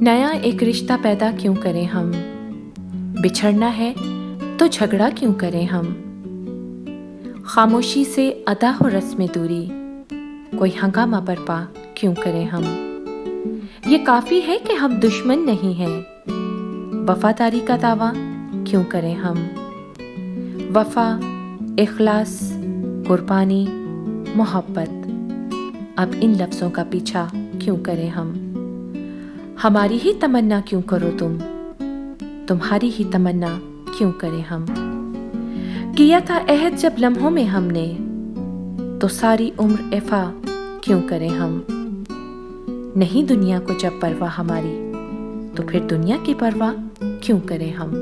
नया एक रिश्ता पैदा क्यों करें हम? बिछड़ना है तो झगड़ा क्यों करें हम? खामोशी से अदा हो रस्म दूरी, कोई हंगामा बरपा क्यों करें हम? ये काफी है कि हम दुश्मन नहीं हैं, वफादारी का दावा क्यों करें हम? वफा, इखलास, कुर्बानी, मोहब्बत, अब इन लफ्ज़ों का पीछा क्यों करें हम? हमारी ही तमन्ना क्यों करो तुम, तुम्हारी ही तमन्ना क्यों करें हम? किया था अहद जब लम्हों में हमने, तो सारी उम्र एफा क्यों करें हम? नहीं दुनिया को जब परवाह हमारी, तो फिर दुनिया की परवाह क्यों करें हम?